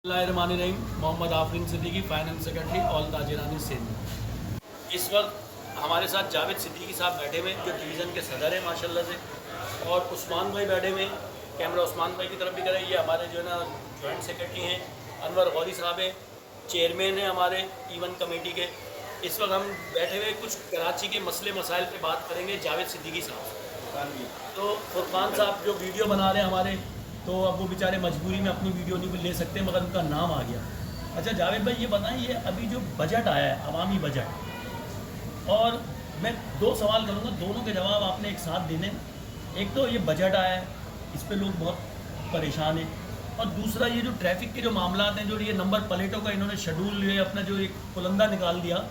बिस्मिल्लाहिर्रहमानिर्रहीम। Mohammad Afreen Siddiqui, finance secretary all ताजिरानी सिंध। इस वक्त हमारे साथ जावेद सिद्दीकी साहब बैठे हुए हैं जो डिवीज़न के सदर हैं माशाल्लाह से, और उस्मान भाई बैठे हुए हैं। कैमरा उस्मान भाई की तरफ भी करें। ये हमारे जो है ना जॉइंट सेक्रेटरी हैं। अनवर गौरी साहब हैं, चेयरमैन हैं हमारे इवन कमेटी के। इस वक्त हम बैठे हुए कुछ कराची के मसले मसाइल पे बात करेंगे जावेद सिद्दीकी साहब। तो फुरकान साहब जो वीडियो बना रहे हैं हमारे, तो अब वो बेचारे मजबूरी में अपनी वीडियो नहीं ले सकते, मगर उनका नाम आ गया। अच्छा जावेद भाई ये बताएं, ये अभी जो बजट आया है अवामी बजट, और मैं दो सवाल करूँगा, दोनों के जवाब आपने एक साथ देने। एक तो ये बजट आया है, इस पे लोग बहुत परेशान हैं, और दूसरा ये जो ट्रैफिक के जो मामला हैं, जो ये नंबर प्लेटों का इन्होंने शेड्यूल ये अपना जो एक पुलंदा निकाल दिया,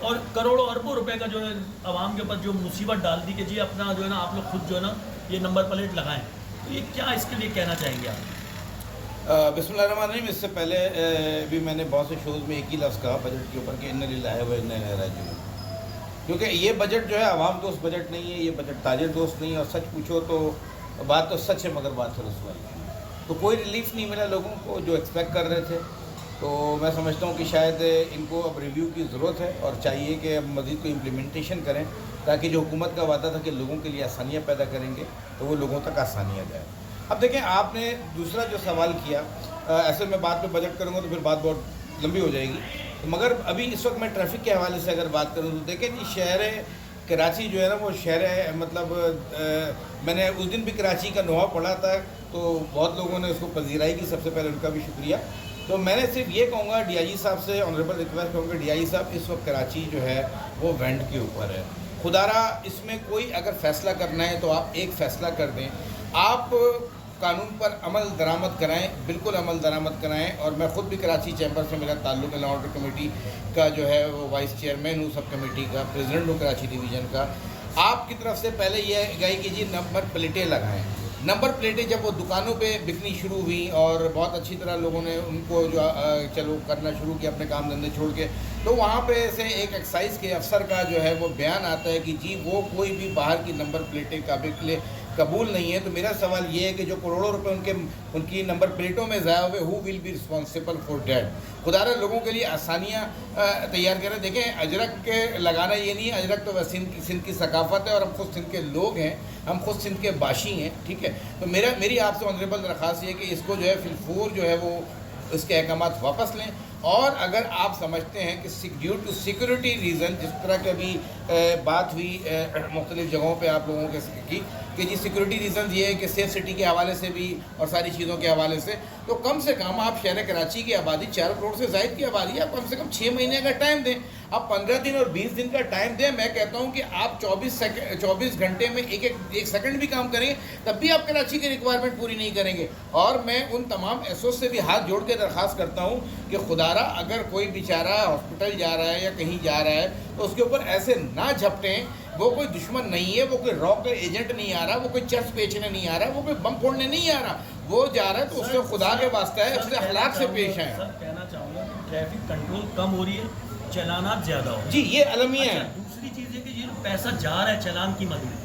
और करोड़ों अरबों रुपए का जो है आवाम के ऊपर जो मुसीबत डाल दी कि जी अपना जो है ना आप लोग खुद जो है ना ये नंबर प्लेट लगाएं। तो ये क्या इसके लिए कहना चाहेंगे आप? बिस्मिल्लाहिर्रहमानिर्रहीम। इससे पहले भी मैंने बहुत से शोज़ में एक ही लफ्ज़ कहा बजट के ऊपर कि इन्ना लिल्लाहि व इन्ना इलैहि राजिऊन, क्योंकि ये बजट जो है आवाम दोस्त बजट नहीं है, ये बजट ताजिर दोस्त नहीं है। और सच पूछो तो बात तो सच है, मगर बात है रसवाई। तो कोई रिलीफ नहीं मिला लोगों को जो एक्सपेक्ट कर रहे थे। तो मैं समझता हूँ कि शायद इनको अब रिव्यू की ज़रूरत है और चाहिए कि अब मज़ीद को इम्प्लीमेंटेशन करें, ताकि जो हुकूमत का वादा था कि लोगों के लिए आसानियाँ पैदा करेंगे, तो वो लोगों तक आसानियाँ जाए। अब देखें, आपने दूसरा जो सवाल किया, ऐसे मैं बात पे बजट करूँगा तो फिर बात बहुत लंबी हो जाएगी। तो मगर अभी इस वक्त मैं ट्रैफिक के हवाले से अगर बात करूँ तो देखें जी, शहर कराची जो है ना वो शहर है, मतलब मैंने उस दिन भी कराची का नुहा पढ़ा था, तो बहुत लोगों ने उसको पजीराई की, सबसे पहले उनका भी शुक्रिया। तो मैंने सिर्फ ये कहूँगा डीआईजी साहब से ऑनरेबल रिक्वेस्ट करूँगा, डीआईजी साहब इस वक्त कराची जो है वो वेंट के ऊपर है। खुदारा इसमें कोई अगर फ़ैसला करना है तो आप एक फ़ैसला कर दें, आप कानून पर अमल दरामद कराएं, बिल्कुल अमल दरामद कराएं। और मैं ख़ुद भी कराची चैम्बर से मेरा ताल्लुक़ है, लॉ ऑर्डर कमेटी का जो है वो वाइस चेयरमैन हूँ, सब कमेटी का प्रेसिडेंट हूँ कराची डिवीज़न का। आपकी तरफ से पहले यह गई कि जी नंबर प्लेटें लगाएँ। नंबर प्लेटें जब वो दुकानों पे बिकनी शुरू हुई और बहुत अच्छी तरह लोगों ने उनको जो चलो करना शुरू किया अपने काम धंधे छोड़ के, तो वहाँ पे से एक एक्साइज़ के अफसर का जो है वो बयान आता है कि जी वो कोई भी बाहर की नंबर प्लेटें काबिल कबूल नहीं है। तो मेरा सवाल ये है कि जो करोड़ों रुपए उनकी नंबर प्लेटों में ज़ाया हुए, who will be responsible for that? खुदारा लोगों के लिए आसानियाँ तैयार करें। देखें, अजरक के लगाना ये नहीं है, अजरक तो सिंध की सकाफ़त है और हम खुद सिंध के लोग हैं, हम खुद सिंध के बाशी हैं, ठीक है। तो मेरी आपसे ऑनरेबल दरख्वास्त ये है कि इसको जो है फिलफूर जो है वो इसके अहकामात वापस लें। और अगर आप समझते हैं कि ड्यू टू सिक्योरिटी रीज़न, जिस तरह की अभी बात हुई मुख्तलिफ़ जगहों पे आप लोगों के की कि जी सिक्योरिटी रीज़न ये है कि सेफ सिटी के हवाले से भी और सारी चीज़ों के हवाले से, तो कम से कम आप शहर कराची की आबादी 4 करोड़ से ज़ायद की आबादी है, आप कम से कम 6 महीने का टाइम दें। आप 15 दिन और 20 दिन का टाइम दें। मैं कहता हूं कि आप 24 घंटे में एक सेकंड भी काम करेंगे तब भी आप कराची की रिक्वायरमेंट पूरी नहीं करेंगे। और मैं उन तमाम एसओ से भी हाथ जोड़ के दरख्वास्त करता हूं कि खुदारा अगर कोई बेचारा हॉस्पिटल जा रहा है या कहीं जा रहा है तो उसके ऊपर ऐसे ना झपटें। वो कोई दुश्मन नहीं है, वो कोई रॉक एजेंट नहीं आ रहा, वो कोई चर्च बेचने नहीं आ रहा, वो कोई बम फोड़ने नहीं आ रहा, वो जा रहा है तो उससे खुदा के वास्ता है, उससे अखलाक से पेश आए। सर कहना चाहूँगा कि ट्रैफिक कंट्रोल कम हो रही है, चलानात ज़्यादा हो। जी ये अलमिया है। दूसरी चीज़ है कि ये पैसा जा रहा है चलान की मद में,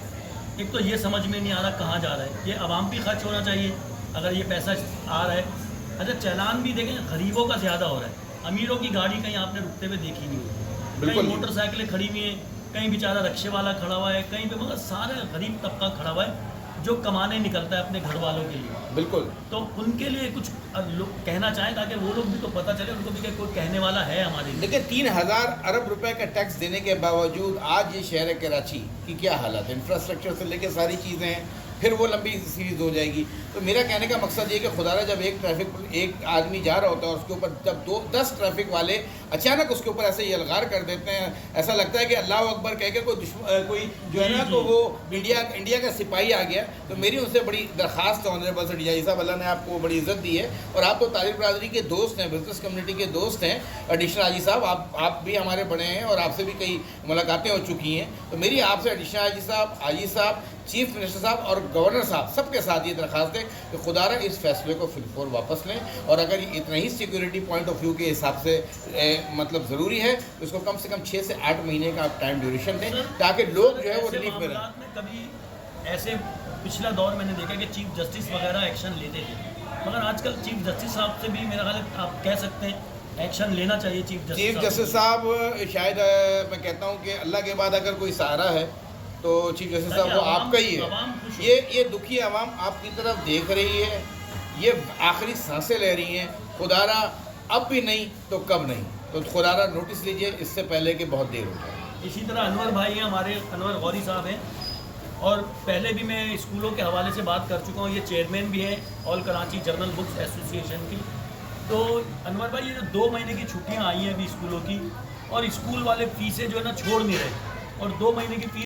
एक तो ये समझ में नहीं आ रहा कहाँ जा रहा है। ये आवाम भी खर्च होना चाहिए अगर ये पैसा आ रहा है। अच्छा चालान भी देखें, गरीबों का ज़्यादा हो रहा है, अमीरों की गाड़ी कहीं आपने रुकते हुए देखी नहीं होगी, कहीं मोटरसाइकिलें खड़ी हुई हैं, कहीं बेचारा रक्शे वाला खड़ा हुआ है, कहीं पे मगर सारे गरीब तबका खड़ा हुआ है जो कमाने निकलता है अपने घर वालों के लिए। बिल्कुल। तो उनके लिए कुछ लोग कहना चाहें ताकि वो लोग भी तो पता चले उनको भी कि कोई कहने वाला है हमारे लिए। देखिए 3000 अरब रुपए का टैक्स देने के बावजूद आज ये शहर कराची की क्या हालत है, इंफ्रास्ट्रक्चर से लेकर सारी चीज़ें हैं, फिर वो लंबी सीरीज़ हो जाएगी। तो मेरा कहने का मकसद ये कि खुदारा जब एक आदमी जा रहा होता है और उसके ऊपर जब 10 ट्रैफिक वाले अचानक उसके ऊपर ऐसे यलगार कर देते हैं, ऐसा लगता है कि अल्लाह अकबर कह के कोई जो है ना तो वो इंडिया का सिपाही आ गया। तो मेरी उनसे बड़ी दरख्वास्त है ऑनरेबल से डीआईजी साहब, अल्लाह ने आपको बड़ी इज़्ज़त दी है और आप तो ताजिर बरादरी के दोस्त हैं, बिजनेस कम्युनिटी के दोस्त हैं। एडिशनल हाजी साहब आप भी हमारे बड़े हैं और आपसे भी कई मुलाकातें हो चुकी हैं। तो मेरी आपसे एडिशनल हाजी साहब, चीफ मिनिस्टर साहब और गवर्नर साहब सबके साथ ये दरख्वास्त है कि खुदारा इस फैसले को फिलफोर वापस लें। और अगर इतना ही सिक्योरिटी पॉइंट ऑफ व्यू के हिसाब से मतलब ज़रूरी है तो इसको कम से कम 6 से 8 महीने का आप टाइम ड्यूरेशन दें ताकि लोग जो है वो रिलीफ में रहें। कभी ऐसे पिछला दौर मैंने देखा कि चीफ जस्टिस वगैरह एक्शन लेते थे, मगर आजकल चीफ जस्टिस साहब से भी मेरा ख्याल है आप कह सकते हैं एक्शन लेना चाहिए चीफ जस्टिस साहब शायद मैं कहता हूँ कि अल्लाह के बाद अगर कोई सहारा है तो चीफ जस्टिस साहब वो आपका ही है। ये दुखी आवाम आपकी तरफ देख रही है, ये आखिरी सांसें ले रही हैं, खुदारा अब भी नहीं तो कब नहीं, तो खुदारा नोटिस लीजिए इससे पहले कि बहुत देर हो जाए। इसी तरह अनवर भाई हैं हमारे, अनवर गौरी साहब हैं, और पहले भी मैं स्कूलों के हवाले से बात कर चुका हूँ, ये चेयरमैन भी हैं all Karachi journal books association की। तो अनवर भाई ये जो 2 महीने की छुट्टियाँ आई हैं अभी स्कूलों की, और स्कूल वाले फीसें जो है ना छोड़ नहीं रहे, और 2 महीने की फीस